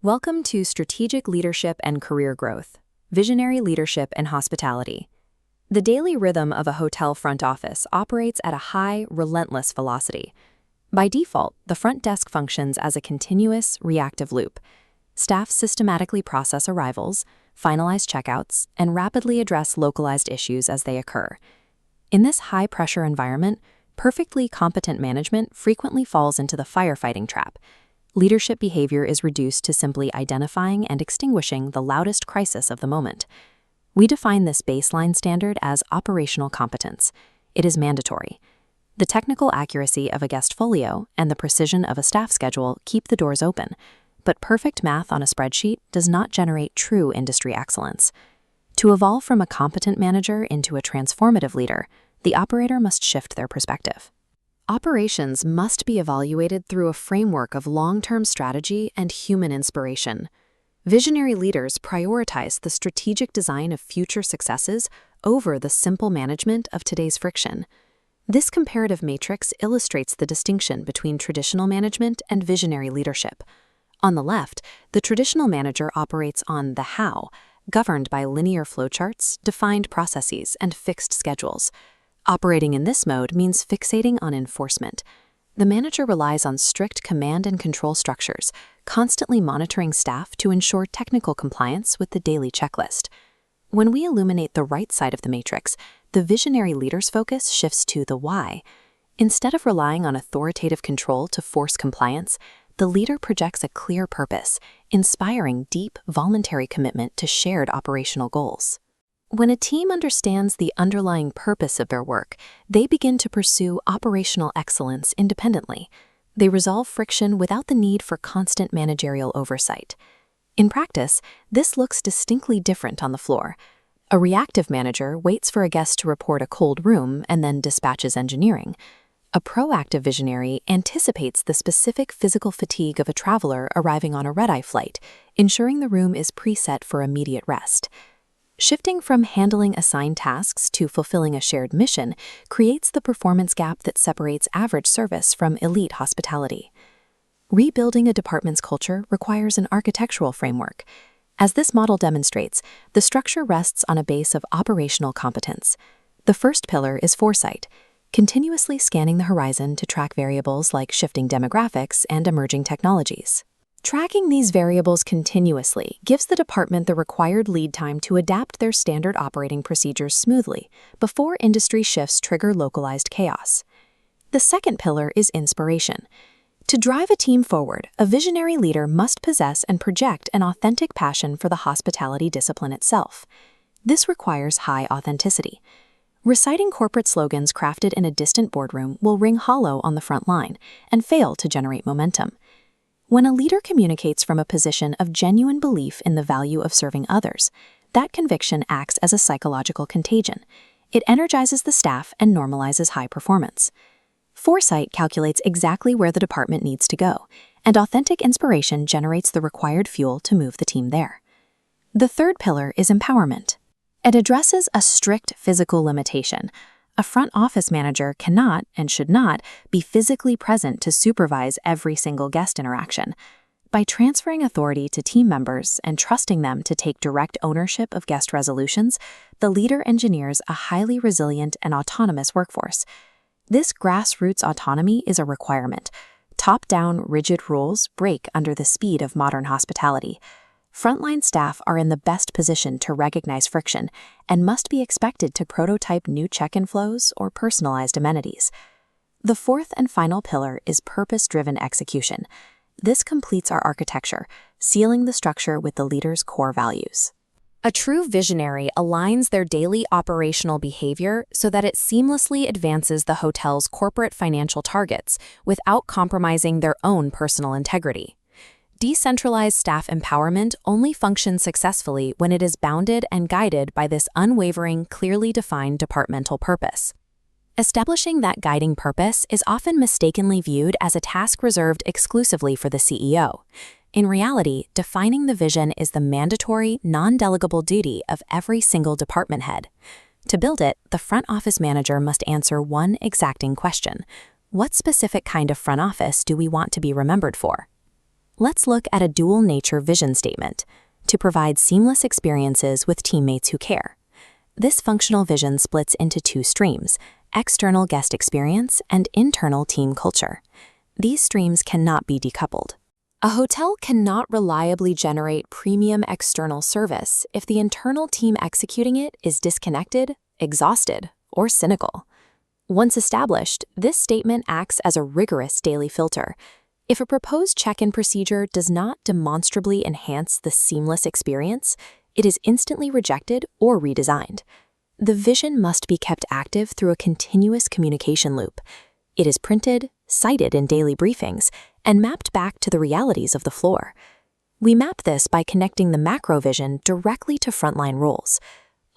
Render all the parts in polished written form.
Welcome to Strategic Leadership and Career Growth, Visionary Leadership and Hospitality. The daily rhythm of a hotel front office operates at a high, relentless velocity. By default, the front desk functions as a continuous, reactive loop. Staff systematically process arrivals, finalize checkouts, and rapidly address localized issues as they occur. In this high-pressure environment, perfectly competent management frequently falls into the firefighting trap. Leadership behavior is reduced to simply identifying and extinguishing the loudest crisis of the moment. We define this baseline standard as operational competence. It is mandatory. The technical accuracy of a guest folio and the precision of a staff schedule keep the doors open, but perfect math on a spreadsheet does not generate true industry excellence. To evolve from a competent manager into a transformative leader, the operator must shift their perspective. Operations must be evaluated through a framework of long-term strategy and human inspiration. Visionary leaders prioritize the strategic design of future successes over the simple management of today's friction. This comparative matrix illustrates the distinction between traditional management and visionary leadership. On the left, the traditional manager operates on the how, governed by linear flowcharts, defined processes, and fixed schedules. Operating in this mode means fixating on enforcement. The manager relies on strict command and control structures, constantly monitoring staff to ensure technical compliance with the daily checklist. When we illuminate the right side of the matrix, the visionary leader's focus shifts to the why. Instead of relying on authoritative control to force compliance, the leader projects a clear purpose, inspiring deep, voluntary commitment to shared operational goals. When a team understands the underlying purpose of their work, they begin to pursue operational excellence independently. They resolve friction without the need for constant managerial oversight. In practice, this looks distinctly different on the floor. A reactive manager waits for a guest to report a cold room and then dispatches engineering. A proactive visionary anticipates the specific physical fatigue of a traveler arriving on a red-eye flight, ensuring the room is preset for immediate rest. Shifting from handling assigned tasks to fulfilling a shared mission creates the performance gap that separates average service from elite hospitality. Rebuilding a department's culture requires an architectural framework. As this model demonstrates, the structure rests on a base of operational competence. The first pillar is foresight, continuously scanning the horizon to track variables like shifting demographics and emerging technologies. Tracking these variables continuously gives the department the required lead time to adapt their standard operating procedures smoothly before industry shifts trigger localized chaos. The second pillar is inspiration. To drive a team forward, a visionary leader must possess and project an authentic passion for the hospitality discipline itself. This requires high authenticity. Reciting corporate slogans crafted in a distant boardroom will ring hollow on the front line and fail to generate momentum. When a leader communicates from a position of genuine belief in the value of serving others, that conviction acts as a psychological contagion. It energizes the staff and normalizes high performance. Foresight calculates exactly where the department needs to go, and authentic inspiration generates the required fuel to move the team there. The third pillar is empowerment. It addresses a strict physical limitation. A front office manager cannot and should not be physically present to supervise every single guest interaction. By transferring authority to team members and trusting them to take direct ownership of guest resolutions, the leader engineers a highly resilient and autonomous workforce. This grassroots autonomy is a requirement. Top-down, rigid rules break under the speed of modern hospitality. Frontline staff are in the best position to recognize friction and must be expected to prototype new check-in flows or personalized amenities. The fourth and final pillar is purpose-driven execution. This completes our architecture, sealing the structure with the leader's core values. A true visionary aligns their daily operational behavior so that it seamlessly advances the hotel's corporate financial targets without compromising their own personal integrity. Decentralized staff empowerment only functions successfully when it is bounded and guided by this unwavering, clearly defined departmental purpose. Establishing that guiding purpose is often mistakenly viewed as a task reserved exclusively for the CEO. In reality, defining the vision is the mandatory, non-delegable duty of every single department head. To build it, the front office manager must answer one exacting question: what specific kind of front office do we want to be remembered for? Let's look at a dual nature vision statement to provide seamless experiences with teammates who care. This functional vision splits into two streams: external guest experience and internal team culture. These streams cannot be decoupled. A hotel cannot reliably generate premium external service if the internal team executing it is disconnected, exhausted, or cynical. Once established, this statement acts as a rigorous daily filter. If a proposed check-in procedure does not demonstrably enhance the seamless experience, it is instantly rejected or redesigned. The vision must be kept active through a continuous communication loop. It is printed, cited in daily briefings, and mapped back to the realities of the floor. We map this by connecting the macro vision directly to frontline roles.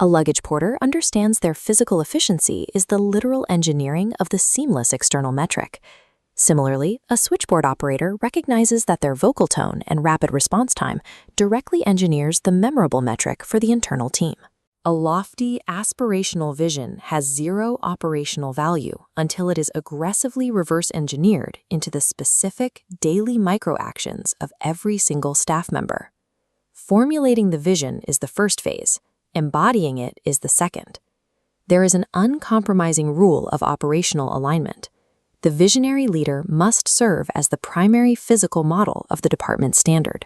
A luggage porter understands their physical efficiency is the literal engineering of the seamless external metric. Similarly, a switchboard operator recognizes that their vocal tone and rapid response time directly engineers the memorable metric for the internal team. A lofty, aspirational vision has zero operational value until it is aggressively reverse-engineered into the specific daily microactions of every single staff member. Formulating the vision is the first phase. Embodying it is the second. There is an uncompromising rule of operational alignment. The visionary leader must serve as the primary physical model of the department standard.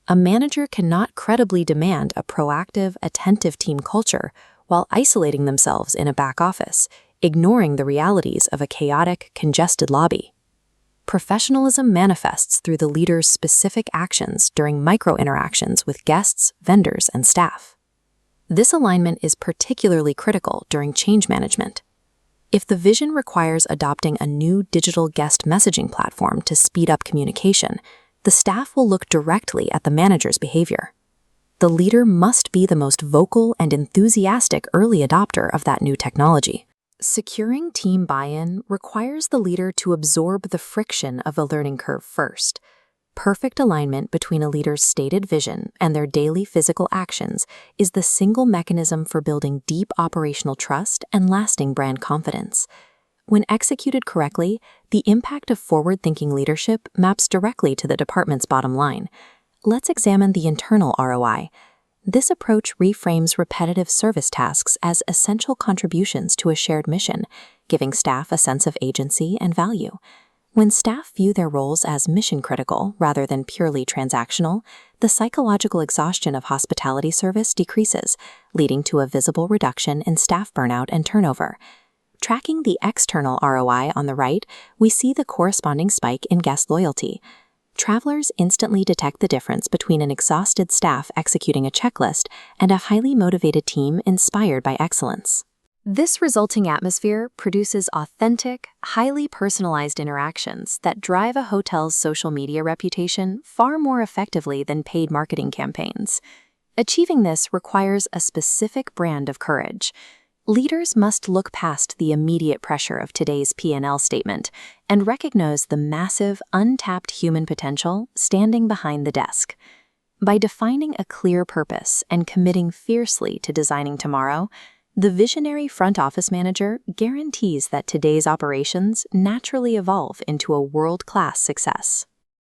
A manager cannot credibly demand a proactive, attentive team culture while isolating themselves in a back office, ignoring the realities of a chaotic, congested lobby. Professionalism manifests through the leader's specific actions during micro-interactions with guests, vendors, and staff. This alignment is particularly critical during change management. If the vision requires adopting a new digital guest messaging platform to speed up communication, the staff will look directly at the manager's behavior. The leader must be the most vocal and enthusiastic early adopter of that new technology. Securing team buy-in requires the leader to absorb the friction of the learning curve first. Perfect alignment between a leader's stated vision and their daily physical actions is the single mechanism for building deep operational trust and lasting brand confidence. When executed correctly, the impact of forward-thinking leadership maps directly to the department's bottom line. Let's examine the internal ROI. This approach reframes repetitive service tasks as essential contributions to a shared mission, giving staff a sense of agency and value. When staff view their roles as mission-critical rather than purely transactional, the psychological exhaustion of hospitality service decreases, leading to a visible reduction in staff burnout and turnover. Tracking the external ROI on the right, we see the corresponding spike in guest loyalty. Travelers instantly detect the difference between an exhausted staff executing a checklist and a highly motivated team inspired by excellence. This resulting atmosphere produces authentic, highly personalized interactions that drive a hotel's social media reputation far more effectively than paid marketing campaigns. Achieving this requires a specific brand of courage. Leaders must look past the immediate pressure of today's P&L statement and recognize the massive, untapped human potential standing behind the desk. By defining a clear purpose and committing fiercely to designing tomorrow, the visionary front office manager guarantees that today's operations naturally evolve into a world-class success.